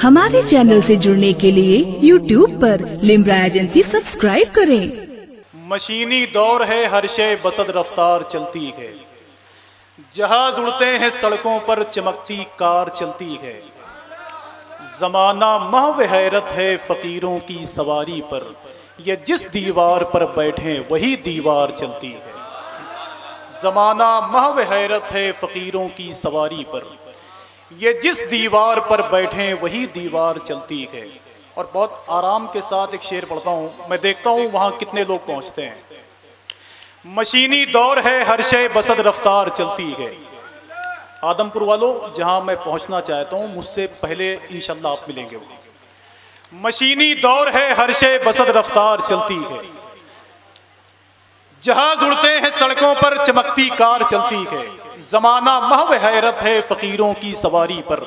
हमारे चैनल से जुड़ने के लिए YouTube पर लिम्रा एजेंसी सब्सक्राइब करें। मशीनी दौर है, हर शय बसद रफ्तार चलती है। जहाज उड़ते हैं सड़कों पर, चमकती कार चलती है। जमाना महव हैरत है फकीरों की सवारी पर, ये जिस दीवार पर बैठे वही दीवार चलती है। जमाना महव हैरत है फकीरों की सवारी पर, ये जिस दीवार पर बैठे वही दीवार चलती है। और बहुत आराम के साथ एक शेर पढ़ता हूँ, मैं देखता हूँ वहाँ कितने लोग पहुँचते हैं। मशीनी दौर है, हर शय बसद रफ्तार चलती है। आदमपुर वालों, जहाँ मैं पहुँचना चाहता हूँ मुझसे पहले इंशाल्लाह आप मिलेंगे। मशीनी दौर है, हर शय बसद रफ्तार चलती है। जहाज उड़ते हैं सड़कों पर, चमकती कार चलती है। जमाना महव हैरत है फकीरों की सवारी पर,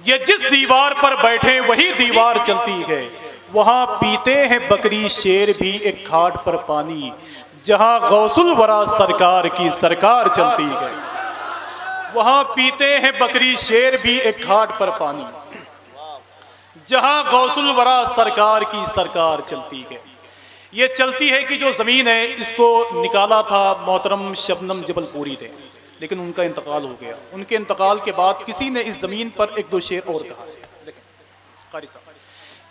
ये जिस दीवार पर बैठे वही दीवार चलती है। वहाँ पीते हैं बकरी शेर भी एक घाट पर पानी, जहाँ गौसुल वरा सरकार की सरकार चलती है। वहाँ पीते हैं बकरी शेर भी एक घाट पर पानी, जहाँ गौसुल वरा सरकार की सरकार चलती है। ये चलती है कि जो ज़मीन है इसको निकाला था मोहतरम शबनम जबलपुरी थे, लेकिन उनका इंतकाल हो गया। उनके इंतकाल के बाद किसी ने इस ज़मीन पर एक दो शेर और कहा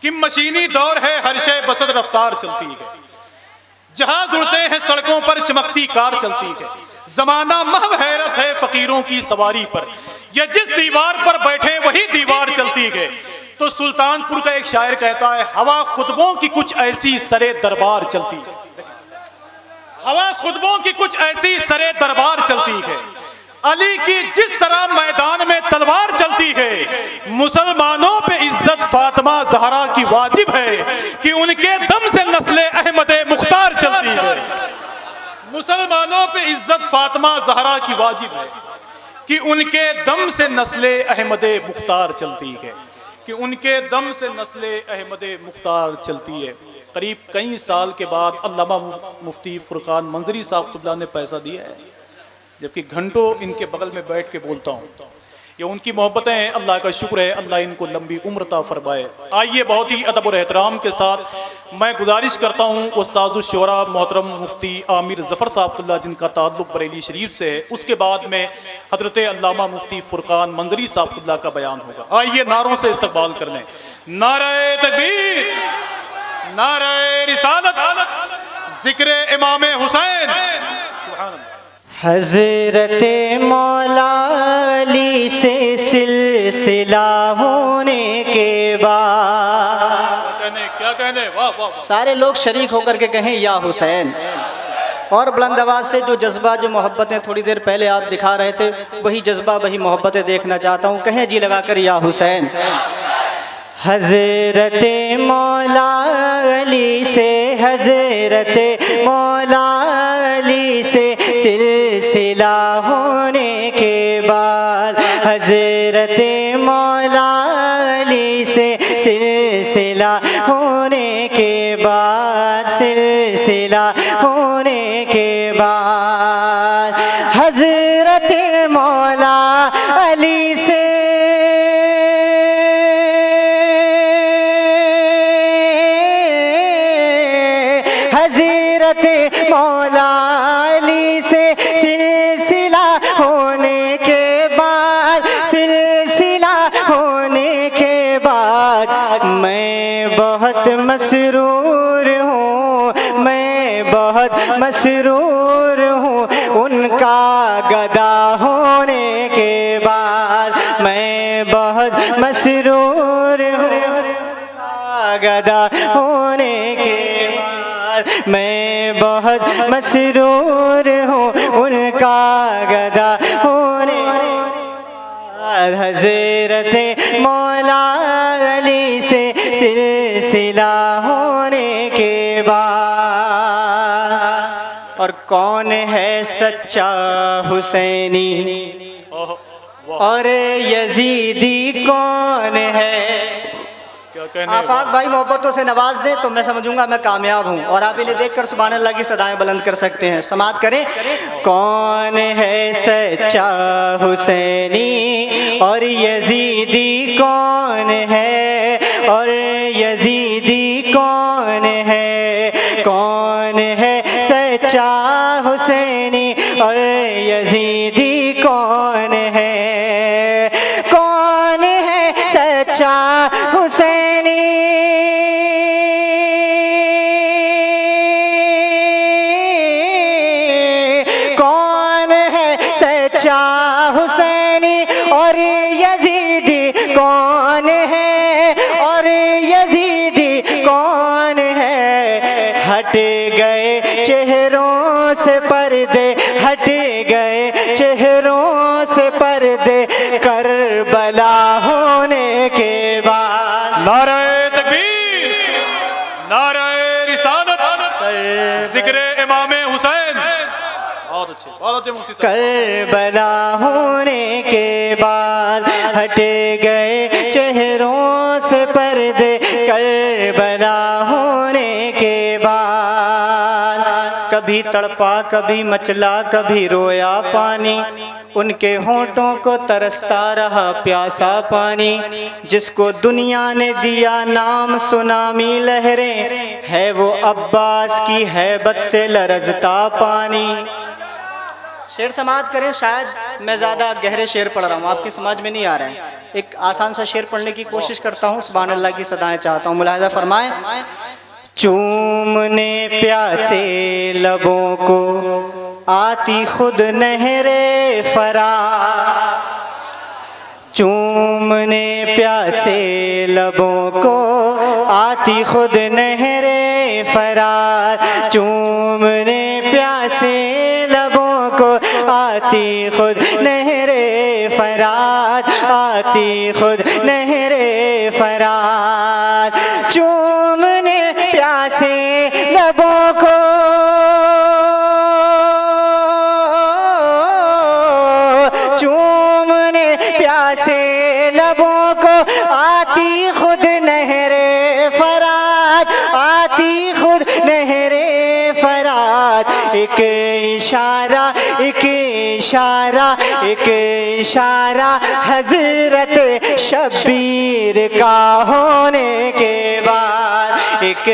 कि मशीनी दौर है, हर शय बसद रफ्तार चलती है। जहाज उड़ते हैं सड़कों पर, चमकती कार चलती है। जमाना महव हैरत है फकीरों की सवारी पर, यह जिस दीवार पर बैठे वही दीवार चलती है। तो सुल्तानपुर का एक शायर कहता है, हवा खुतबों की कुछ ऐसी सरे दरबार चलती है। हवा खुतबों की कुछ ऐसी सरे दरबार चलती है। अली की जिस तरह मैदान में तलवार चलती है, मुसलमानों पे इज्जत फातिमा ज़हरा की वाजिब है कि उनके दम से नस्ले अहमदे मुख्तार चलती है। मुसलमानों पे इज्जत फातिमा ज़हरा की वाजिब है कि उनके दम से नस्ले अहमदे मुख्तार चलती है, कि उनके दम से नस्ले अहमदे मुख्तार चलती है। करीब कई साल के बाद अल्लामा मुफ्ती फुरकान मंजरी साहब ने पैसा दिया है, जबकि घंटों इनके बगल में बैठ के बोलता हूँ। ये उनकी मोहब्बतें हैं, अल्लाह का शुक्र है, अल्लाह इनको लंबी उम्र अता फरमाए। आइए बहुत ही अदब और एहतराम के साथ मैं गुजारिश करता हूँ उस्तादुश शुरा मोहतरम मुफ्ती आमिर ज़फ़र साहब जिनका ताल्लुक़ बरेली शरीफ से है, उसके बाद में हज़रत अल्लामा मुफ्ती फुरकान मंजरी साहब का बयान होगा। आइए नारों से इस्तक़बाल कर लें। नारे तकबीर, नारे रिसालत, ज़िक्र इमाम हुसैन। सुभान अल्लाह। हज़रत मौला अली से सिलसिला होने के बाद क्या कहने वाह वाह, सारे लोग शरीक होकर के कहें या हुसैन। और बुलंद आवाज़ से जो जज्बा, जो मोहब्बतें थोड़ी देर पहले आप दिखा रहे थे, वही जज्बा वही मोहब्बतें देखना चाहता हूँ। कहें जी लगाकर या हुसैन। हज़रत मौला अली से, हज़रत मौला अली से सिलसिला होने के बाद, हज़रत मौला अली से सिलसिला होने के बाद, सिलसिला होने के बाद, हज़रत मौला अली से मौला अली से सिलसिला होने के बाद, सिलसिला होने के बाद, मैं बहुत मसरूर हूँ, मैं बहुत मसरूर हूँ उनका गदा होने के बाद। मैं बहुत मसरूर हूँ गदा होने के बाद, मैं बहुत मसरूर हूँ उनका गदा होने के बाद। हज़रत मौला अली से सिलसिला होने के बाद। और कौन है सच्चा हुसैनी और यजीदी कौन है, क्या कहने आफाक भाई मोहब्बतों से नवाज दें तो मैं समझूंगा मैं कामयाब हूँ, और आप इन्हें देखकर सुभान अल्लाह की सदाएं बुलंद कर सकते हैं। समात करें। कौन है सच्चा हुसैनी और यजीदी कौन है, और यजीदी कौन है, कौन है सच्चा हुसैनी और यजीदी कौन है, कौन है सच्चा हुसैनी, कौन है सच्चा हुसैनी और यजीदी कौन है, और यजीदी कौन है। हट गए चेहरों से पर्दे, हट गए चेहरों से पर्दे, करबला होने के बाद। नारे तकबीर, नारे रिसालत, जिक्र इमाम हुसैन। बहुत अच्छे मुफ्ती साहब। करबला होने के बाद हट गए चेहरों से पर्दे, करबला होने के बाद। कभी तड़पा कभी मचला कभी रोया पानी, उनके होंठों को तरसता रहा प्यासा पानी। जिसको दुनिया ने दिया नाम सुनामी लहरें, है वो अब्बास की हैबत से लरजता पानी। शेर समात करें। शायद मैं ज़्यादा गहरे शेर पढ़ रहा हूँ, आपकी समझ में नहीं आ रहे हैं। एक आसान सा शेर पढ़ने की कोशिश करता हूँ, सुभान अल्लाह की सदाएं चाहता हूँ। मुलाहिज़ा फरमाएं। चूमने प्यासे लबों को आती खुद नहरे फरा, चूमने प्यासे लबों को आती खुद नहरे फरार, चूमने प्यासे लबों को आती खुद नहरे फरार, आती खुद नहरे फरार। चूमने प्यासे लबों को चूमने प्यासे लबों को आती खुद नहरे फरात, आती खुद नहरे फरात। एक इशारा एक इशारा एक इशारा हजरत शब्बीर का होने के बाद, एक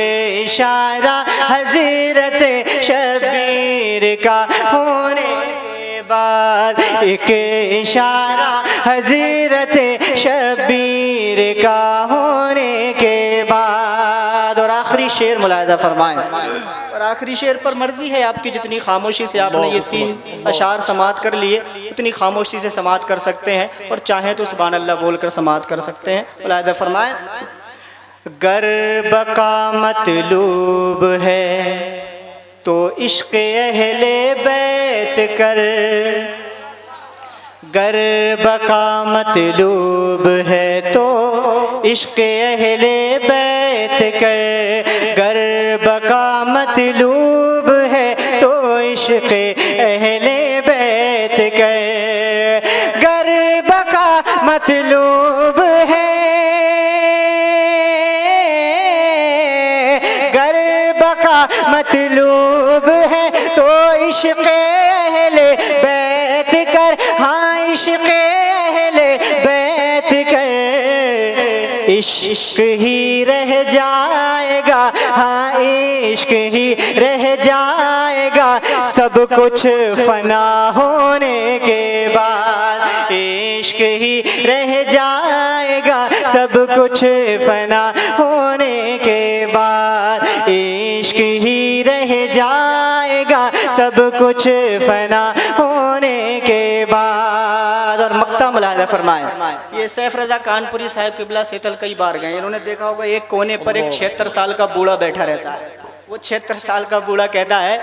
इशारा हजरत शब्बीर का होने के बाद, एक इशारा हजरत शब्बीर का होने के बाद। और आखिरी शेर मुलाहिज़ा फरमाएं। और आखिरी शेर पर मर्जी है आपकी, जितनी खामोशी से आपने ये 3 अशार समात कर लिए उतनी खामोशी से समात कर सकते हैं, और चाहें तो सुभान अल्लाह बोलकर समात कर सकते हैं। मुलाहिज़ा फरमाएं। गर बका मतलूब है तो इश्क़ अहले बैत कर, गर बका मतलूब है तो इश्क़ अहले बैत कर, गर बका मतलूब है तो इश्क़ अहले बैत कर, गर बका मतलूब है, गर बका मतलूब है तो इश्क़ अहले बैत कर, हाँ इश्क़ अहले बैत कर। इश्क़ ही रह जाएगा, हाँ इश्क़ ही रह जाएगा, सब कुछ फना होने के बाद। इश्क़ ही रह जाएगा, सब कुछ फना होने के बाद। इश्क़ ही रह जाएगा, सब कुछ फना होने के बाद। और मक्ता मुलाहिज़ा फरमाएं। ये सैफ रज़ा कानपुरी साहब किबला सेतल कई बार गए, इन्होंने देखा होगा एक कोने पर एक 76 साल का बूढ़ा बैठा रहता है। वो 76 साल का बूढ़ा कहता है,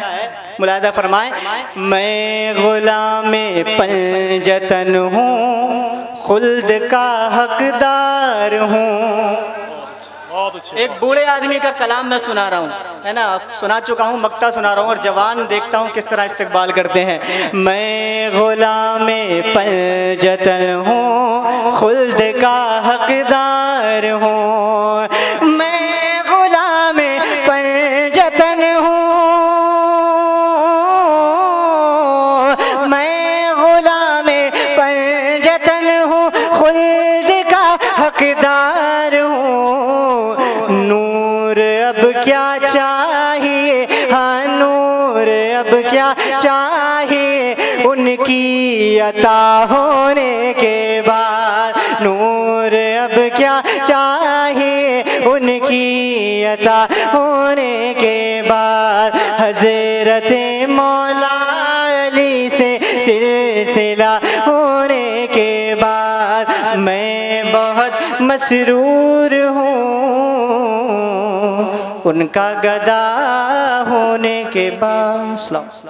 मुलाहिज़ा फरमाएं, मैं गुलामे पंजतन हूँ, खुल्द का हकदार हूँ। एक बूढ़े आदमी का कलाम मैं सुना रहा हूँ, है ना, सुना चुका हूँ, मक्ता सुना रहा हूँ, और जवान देखता हूँ किस तरह इस्तिक़बाल करते हैं। मैं गुलामे पंजतन हूँ, खुल्द का हकदार हूँ, हकदार हूँ। नूर अब क्या चाहिए, हाँ नूर अब क्या चाहिए, उनकी अता होने के बाद। नूर अब क्या चाहिए, उनकी अता होने के बाद। हज़रत मौला अली से सिलसिला होने के बाद मैं बहुत मसरूर हूँ, उनका गदा होने के बाद।